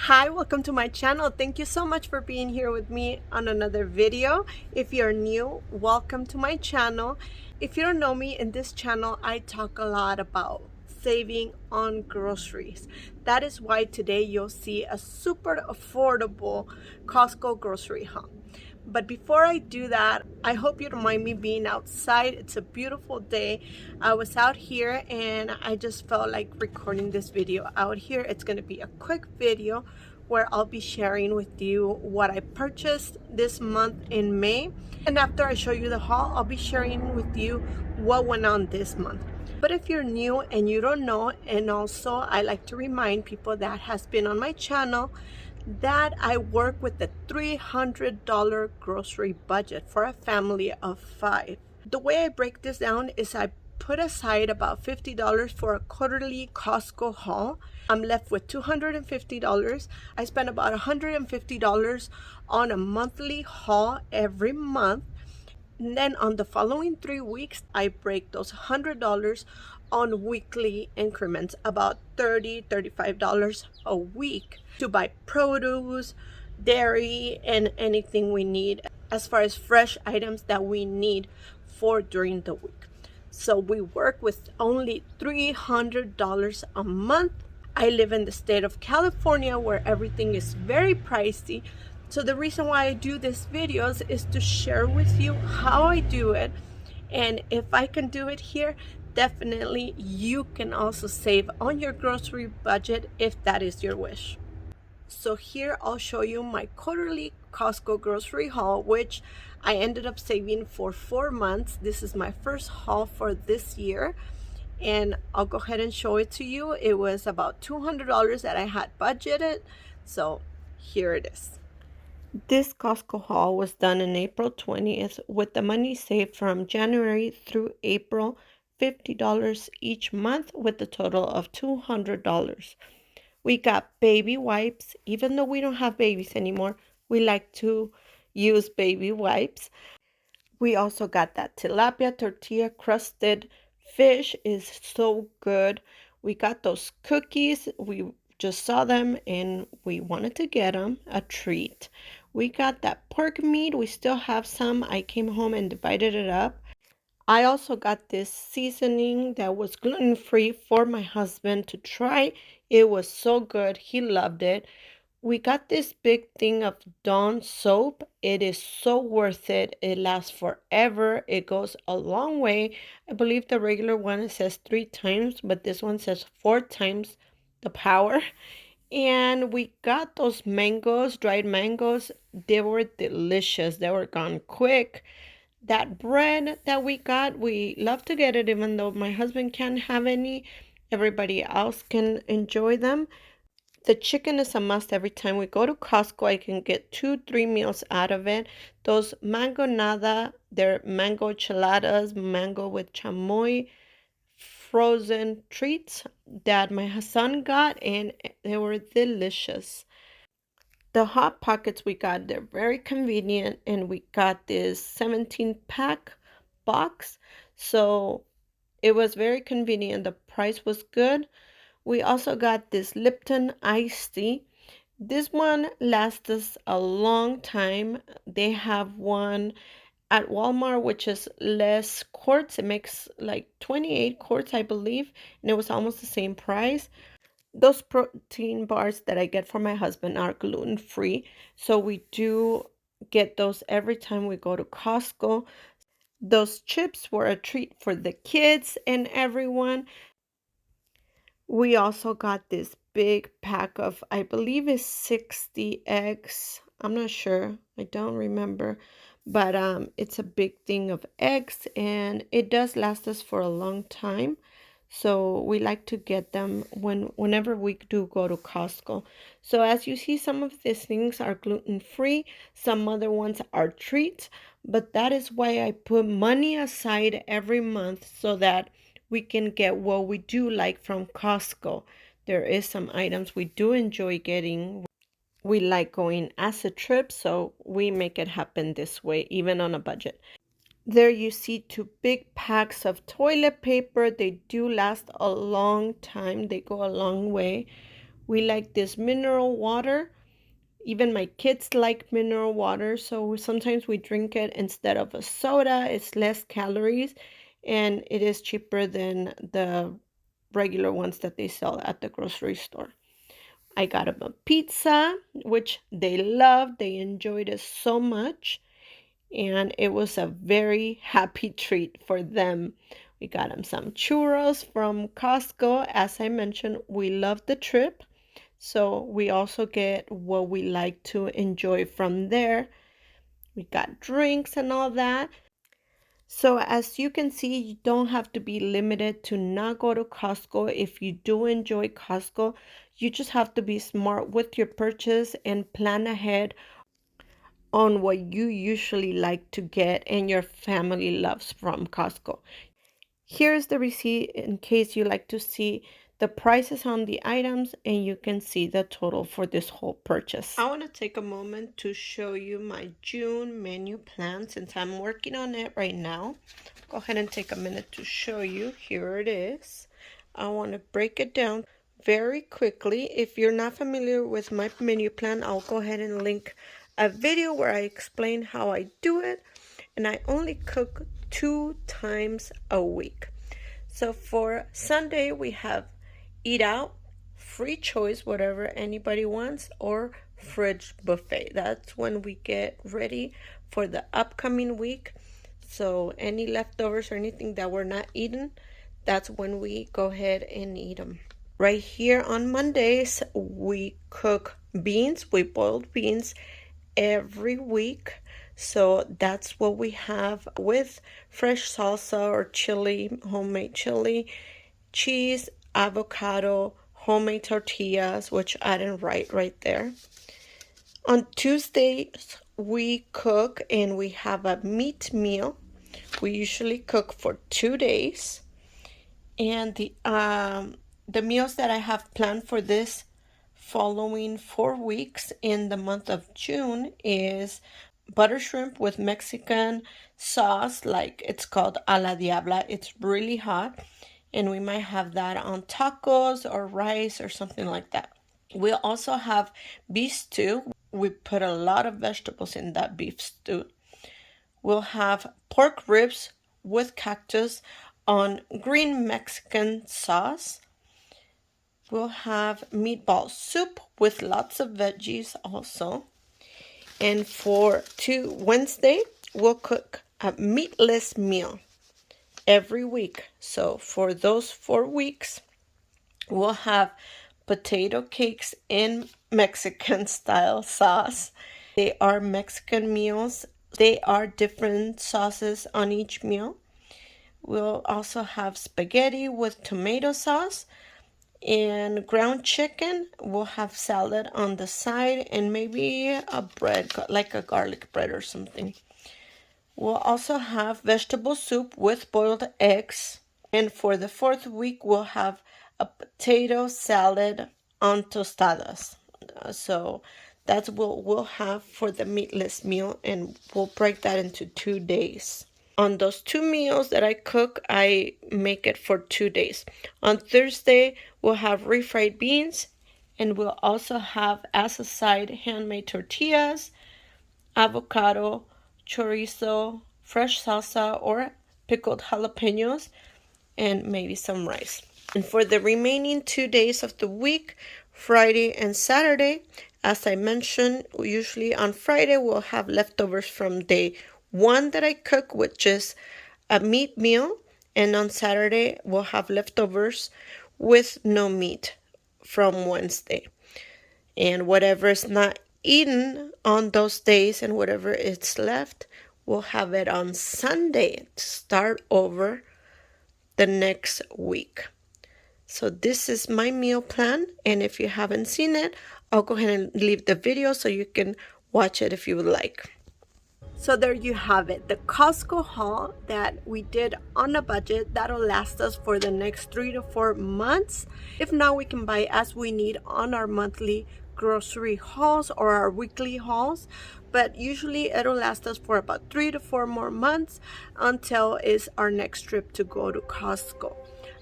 Hi, welcome to my channel. Thank you so much for being here with me on another video. If you're new, welcome to my channel. If you don't know me, in this channel I talk a lot about saving on groceries. That is why today you'll see a super affordable Costco grocery haul. But before I do that, I hope you don't mind me being outside. It's a beautiful day. I was out here and I just felt like recording this video out here. It's going to be a quick video where I'll be sharing with you what I purchased this month in May. And after I show you the haul, I'll be sharing with you what went on this month. But if you're new and you don't know, and also I like to remind people that has been on my channel, that I work with the $300 grocery budget for a family of 5. The way I break this down is I put aside about $50 for a quarterly Costco haul. I'm left with $250. I spend about $150 on a monthly haul every month. And then on the following 3 weeks, I break those $100 on weekly increments, about $35 a week to buy produce, dairy, and anything we need as far as fresh items that we need for during the week. So we work with only $300 a month. I live in the state of California where everything is very pricey. So the reason why I do these videos is to share with you how I do it. And if I can do it here, definitely you can also save on your grocery budget if that is your wish. So here I'll show you my quarterly Costco grocery haul, which I ended up saving for 4 months. This is my first haul for this year. And I'll go ahead and show it to you. It was about $200 that I had budgeted. So here it is. This Costco haul was done on April 20th with the money saved from January through April, $50 each month with a total of $200. We got baby wipes. Even though we don't have babies anymore, we like to use baby wipes. We also got that tilapia tortilla crusted fish is so good. We got those cookies. We just saw them and we wanted to get them, a treat. We got that pork meat. We still have some. I came home and divided it up. I also got this seasoning that was gluten-free for my husband to try. It was so good. He loved it. We got this big thing of Dawn soap. It is so worth it. It lasts forever. It goes a long way. I believe the regular one says 3 times, but this one says 4 times the power. And we got those mangoes, dried mangoes. They were delicious. They were gone quick. That bread that we got, we love to get it even though my husband can't have any. Everybody else can enjoy them. The chicken is a must every time we go to Costco. I can get 2-3 meals out of it. Those mango nada, they're mango enchiladas, mango with chamoy, frozen treats that my son got, and they were delicious. The Hot Pockets we got, they're very convenient, and we got this 17-pack box. So it was very convenient. The price was good. We also got this Lipton iced tea. This one lasts us a long time. They have one at Walmart, which is less quarts. It makes like 28 quarts, I believe, and it was almost the same price. Those protein bars that I get for my husband are gluten-free, so we do get those every time we go to Costco. Those chips were a treat for the kids and everyone. We also got this big pack of, I believe it's 60 eggs. I'm not sure. I don't remember. But it's a big thing of eggs, and it does last us for a long time. So we like to get them whenever we do go to Costco. So as you see, some of these things are gluten-free. Some other ones are treats. But that is why I put money aside every month so that we can get what we do like from Costco. There is some items we do enjoy getting. We like going as a trip, so we make it happen this way, even on a budget. There you see 2 big packs of toilet paper. They do last a long time. They go a long way. We like this mineral water. Even my kids like mineral water, so sometimes we drink it instead of a soda. It's less calories and it is cheaper than the regular ones that they sell at the grocery store. I got them a pizza, which they loved. They enjoyed it so much, and it was a very happy treat for them. We got them some churros from Costco. As I mentioned, we love the trip, so we also get what we like to enjoy from there. We got drinks and all that. So as you can see, you don't have to be limited to not go to Costco. If you do enjoy Costco, you just have to be smart with your purchase and plan ahead on what you usually like to get and your family loves from Costco. Here's the receipt in case you like to see the prices on the items and you can see the total for this whole purchase. I want to take a moment to show you my June menu plan since I'm working on it right now. Go ahead and take a minute to show you. Here it is. I want to break it down very quickly. If you're not familiar with my menu plan, I'll go ahead and link a video where I explain how I do it. And I only cook 2 times a week. So for Sunday, we have eat out, free choice, whatever anybody wants, or fridge buffet. That's when we get ready for the upcoming week. So any leftovers or anything that we're not eating, that's when we go ahead and eat them. Right here on Mondays, we cook beans. We boil beans every week. So that's what we have with fresh salsa or chili, homemade chili, cheese, avocado, homemade tortillas, which I didn't write right there. On Tuesdays, we cook and we have a meat meal. We usually cook for 2 days. And the meals that I have planned for this following 4 weeks in the month of June is butter shrimp with Mexican sauce, like it's called a la diabla. It's really hot, and we might have that on tacos or rice or something like that. We'll also have beef stew. We put a lot of vegetables in that beef stew. We'll have pork ribs with cactus on green Mexican sauce. We'll have meatball soup with lots of veggies also. And for Wednesday, we'll cook a meatless meal every week. So for those 4 weeks, we'll have potato cakes in Mexican style sauce. They are Mexican meals. They are different sauces on each meal. We'll also have spaghetti with tomato sauce. And ground chicken, we'll have salad on the side and maybe a bread, like a garlic bread or something. We'll also have vegetable soup with boiled eggs. And for the 4th week, we'll have a potato salad on tostadas. So that's what we'll have for the meatless meal, and we'll break that into 2 days. On those 2 meals that I cook, I make it for 2 days. On Thursday, we'll have refried beans, and we'll also have as a side handmade tortillas, avocado, chorizo, fresh salsa, or pickled jalapenos, and maybe some rice. And for the remaining 2 days of the week, Friday and Saturday, as I mentioned, usually on Friday, we'll have leftovers from day 1 that I cook, which is a meat meal, and on Saturday we'll have leftovers with no meat from Wednesday. And whatever is not eaten on those days and whatever is left, we'll have it on Sunday to start over the next week. So this is my meal plan, and if you haven't seen it, I'll go ahead and leave the video so you can watch it if you would like. So there you have it, the Costco haul that we did on a budget that'll last us for the next 3 to 4 months. If not, we can buy as we need on our monthly grocery hauls or our weekly hauls, but usually it'll last us for about 3 to 4 more months until is our next trip to go to Costco.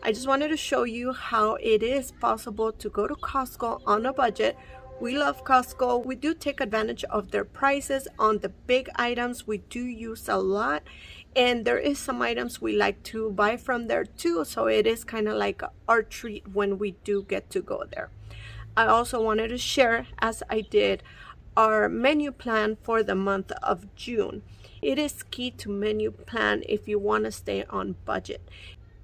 I just wanted to show you how it is possible to go to Costco on a budget. We love Costco. We do take advantage of their prices on the big items. We do use a lot, and there is some items we like to buy from there too, so it is kind of like our treat when we do get to go there. I also wanted to share, as I did, our menu plan for the month of June. It is key to menu plan if you want to stay on budget.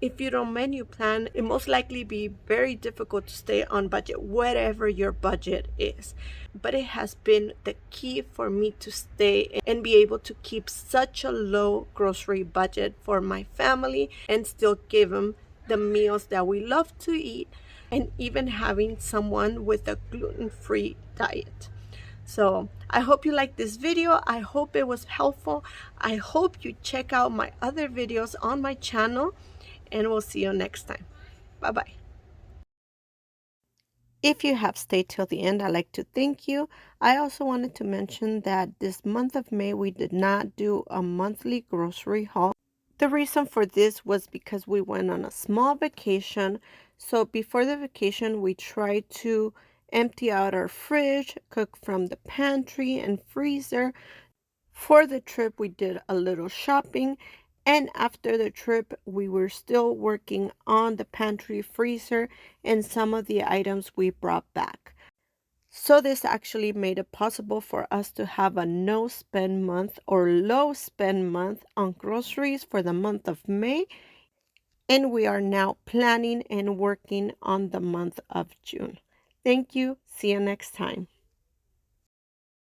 If you don't menu plan, it most likely be very difficult to stay on budget, whatever your budget is. But it has been the key for me to stay and be able to keep such a low grocery budget for my family and still give them the meals that we love to eat, and even having someone with a gluten-free diet. So I hope you liked this video. I hope it was helpful. I hope you check out my other videos on my channel, and we'll see you next time. Bye-bye. If you have stayed till the end, I'd like to thank you. I also wanted to mention that this month of May, we did not do a monthly grocery haul. The reason for this was because we went on a small vacation. So before the vacation, we tried to empty out our fridge, cook from the pantry and freezer. For the trip, we did a little shopping. And after the trip, we were still working on the pantry, freezer, and some of the items we brought back. So this actually made it possible for us to have a no spend month or low spend month on groceries for the month of May. And we are now planning and working on the month of June. Thank you. See you next time.